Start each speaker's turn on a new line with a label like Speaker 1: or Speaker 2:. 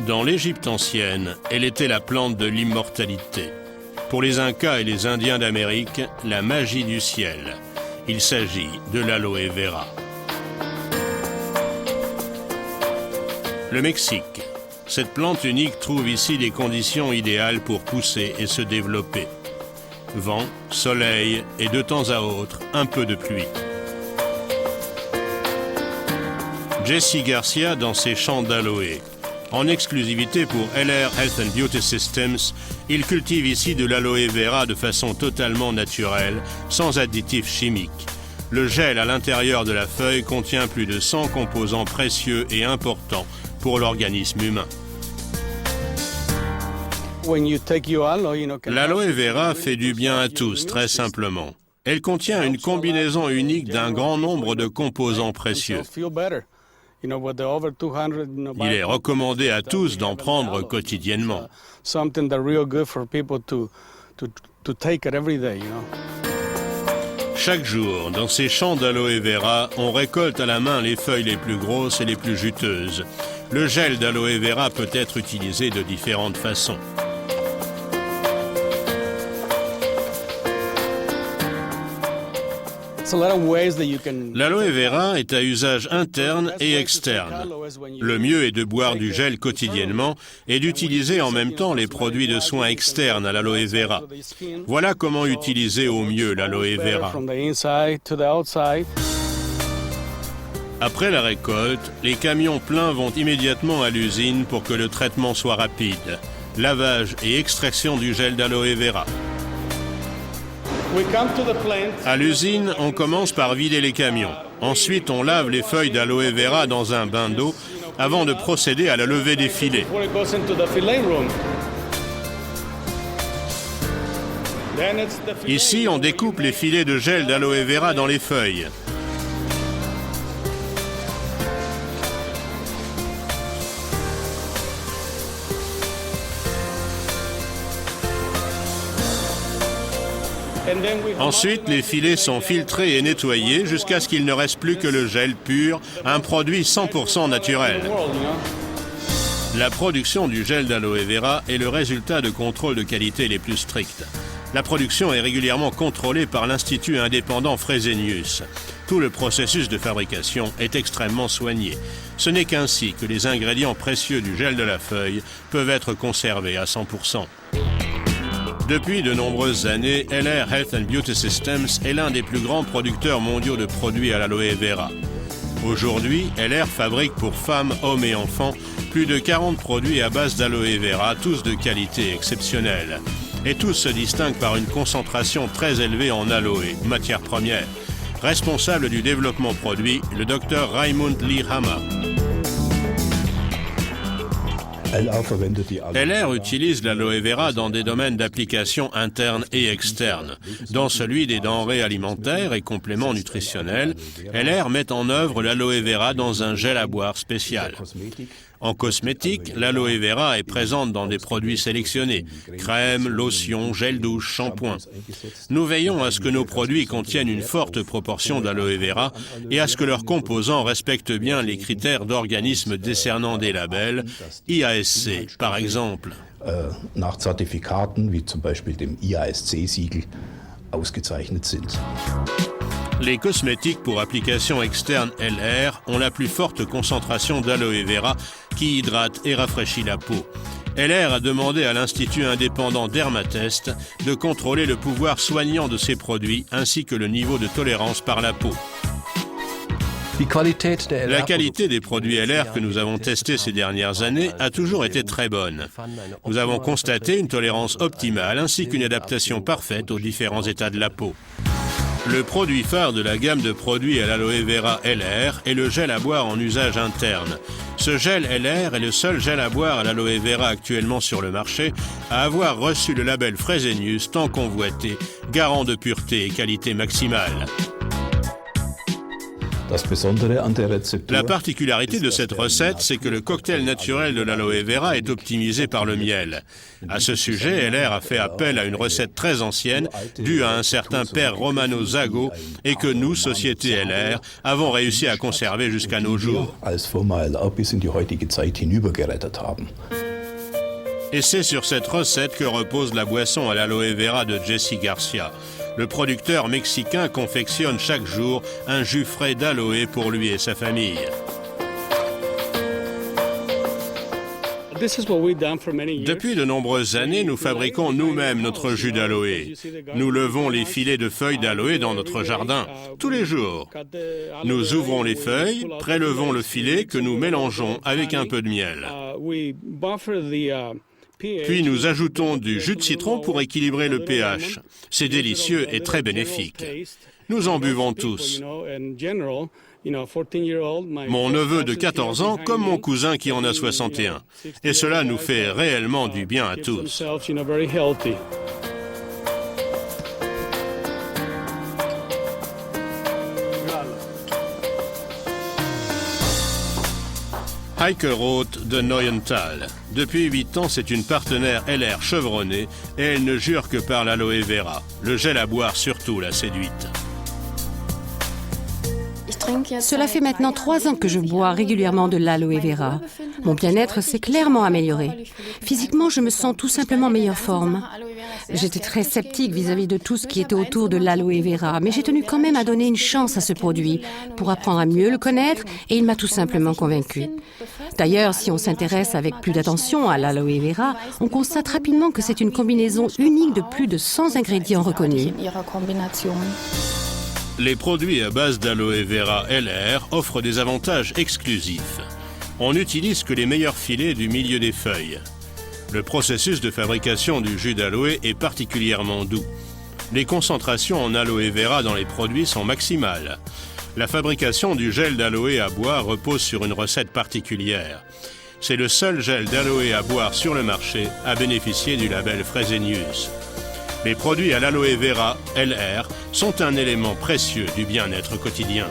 Speaker 1: Dans l'Égypte ancienne, elle était la plante de l'immortalité. Pour les Incas et les Indiens d'Amérique, la magie du ciel. Il s'agit de l'aloe vera. Le Mexique. Cette plante unique trouve ici les conditions idéales pour pousser et se développer. Vent, soleil et de temps à autre, un peu de pluie. Jesse Garcia dans ses champs d'aloe. En exclusivité pour LR Health and Beauty Systems, il cultive ici de l'aloe vera de façon totalement naturelle, sans additifs chimiques. Le gel à l'intérieur de la feuille contient plus de 100 composants précieux et importants pour l'organisme humain. L'aloe vera fait du bien à tous, très simplement. Elle contient une combinaison unique d'un grand nombre de composants précieux. Il est recommandé à tous d'en prendre quotidiennement. Chaque jour, dans ces champs d'aloe vera, on récolte à la main les feuilles les plus grosses et les plus juteuses. Le gel d'aloe vera peut être utilisé de différentes façons. L'aloe vera est à usage interne et externe. Le mieux est de boire du gel quotidiennement et d'utiliser en même temps les produits de soins externes à l'aloe vera. Voilà comment utiliser au mieux l'aloe vera. Après la récolte, les camions pleins vont immédiatement à l'usine pour que le traitement soit rapide. Lavage et extraction du gel d'aloe vera. À l'usine, on commence par vider les camions. Ensuite, on lave les feuilles d'aloe vera dans un bain d'eau avant de procéder à la levée des filets. Ici, on découpe les filets de gel d'aloe vera dans les feuilles. Ensuite, les filets sont filtrés et nettoyés jusqu'à ce qu'il ne reste plus que le gel pur, un produit 100% naturel. La production du gel d'aloe vera est le résultat de contrôles de qualité les plus stricts. La production est régulièrement contrôlée par l'Institut indépendant Fresenius. Tout le processus de fabrication est extrêmement soigné. Ce n'est qu'ainsi que les ingrédients précieux du gel de la feuille peuvent être conservés à 100%. Depuis de nombreuses années, LR Health and Beauty Systems est l'un des plus grands producteurs mondiaux de produits à l'aloe vera. Aujourd'hui, LR fabrique pour femmes, hommes et enfants plus de 40 produits à base d'aloe vera, tous de qualité exceptionnelle. Et tous se distinguent par une concentration très élevée en aloe, matière première. Responsable du développement produit, le Dr Raymond Lee Hammer. LR utilise l'aloe vera dans des domaines d'application internes et externes. Dans celui des denrées alimentaires et compléments nutritionnels, LR met en œuvre l'aloe vera dans un gel à boire spécial. En cosmétique, l'aloe vera est présente dans des produits sélectionnés, crème, lotion, gel douche, shampoing. Nous veillons à ce que nos produits contiennent une forte proportion d'aloe vera et à ce que leurs composants respectent bien les critères d'organismes décernant des labels, IASC par exemple.
Speaker 2: Nach Zertifikaten wie zum Beispiel dem IASC-Siegel ausgezeichnet sind.
Speaker 1: Les cosmétiques pour application externe LR ont la plus forte concentration d'aloe vera qui hydrate et rafraîchit la peau. LR a demandé à l'Institut indépendant Dermatest de contrôler le pouvoir soignant de ces produits ainsi que le niveau de tolérance par la peau. La qualité des produits LR que nous avons testés ces dernières années a toujours été très bonne. Nous avons constaté une tolérance optimale ainsi qu'une adaptation parfaite aux différents états de la peau. Le produit phare de la gamme de produits à l'aloe vera LR est le gel à boire en usage interne. Ce gel LR est le seul gel à boire à l'aloe vera actuellement sur le marché à avoir reçu le label Fresenius tant convoité, garant de pureté et qualité maximale. La particularité de cette recette, c'est que le cocktail naturel de l'aloe vera est optimisé par le miel. À ce sujet, LR a fait appel à une recette très ancienne, due à un certain père Romano Zago, et que nous, société LR, avons réussi à conserver jusqu'à nos jours. Et c'est sur cette recette que repose la boisson à l'aloe vera de Jesse Garcia. Le producteur mexicain confectionne chaque jour un jus frais d'aloe pour lui et sa famille. Depuis de nombreuses années, nous fabriquons nous-mêmes notre jus d'aloe. Nous levons les filets de feuilles d'aloe dans notre jardin, tous les jours. Nous ouvrons les feuilles, prélevons le filet que nous mélangeons avec un peu de miel. Puis nous ajoutons du jus de citron pour équilibrer le pH. C'est délicieux et très bénéfique. Nous en buvons tous. Mon neveu de 14 ans comme mon cousin qui en a 61. Et cela nous fait réellement du bien à tous. Heike Roth de Neuental. Depuis 8 ans, c'est une partenaire LR chevronnée et elle ne jure que par l'aloe vera. Le gel à boire surtout l'a séduite.
Speaker 3: Cela fait maintenant 3 ans que je bois régulièrement de l'aloe vera. Mon bien-être s'est clairement amélioré. Physiquement, je me sens tout simplement en meilleure forme. J'étais très sceptique vis-à-vis de tout ce qui était autour de l'aloe vera, mais j'ai tenu quand même à donner une chance à ce produit pour apprendre à mieux le connaître et il m'a tout simplement convaincue. D'ailleurs, si on s'intéresse avec plus d'attention à l'aloe vera, on constate rapidement que c'est une combinaison unique de plus de 100 ingrédients reconnus.
Speaker 1: Les produits à base d'aloe vera LR offrent des avantages exclusifs. On n'utilise que les meilleurs filets du milieu des feuilles. Le processus de fabrication du jus d'aloe est particulièrement doux. Les concentrations en aloe vera dans les produits sont maximales. La fabrication du gel d'aloe à boire repose sur une recette particulière. C'est le seul gel d'aloe à boire sur le marché à bénéficier du label Fresenius. Les produits à l'aloe vera LR sont un élément précieux du bien-être quotidien.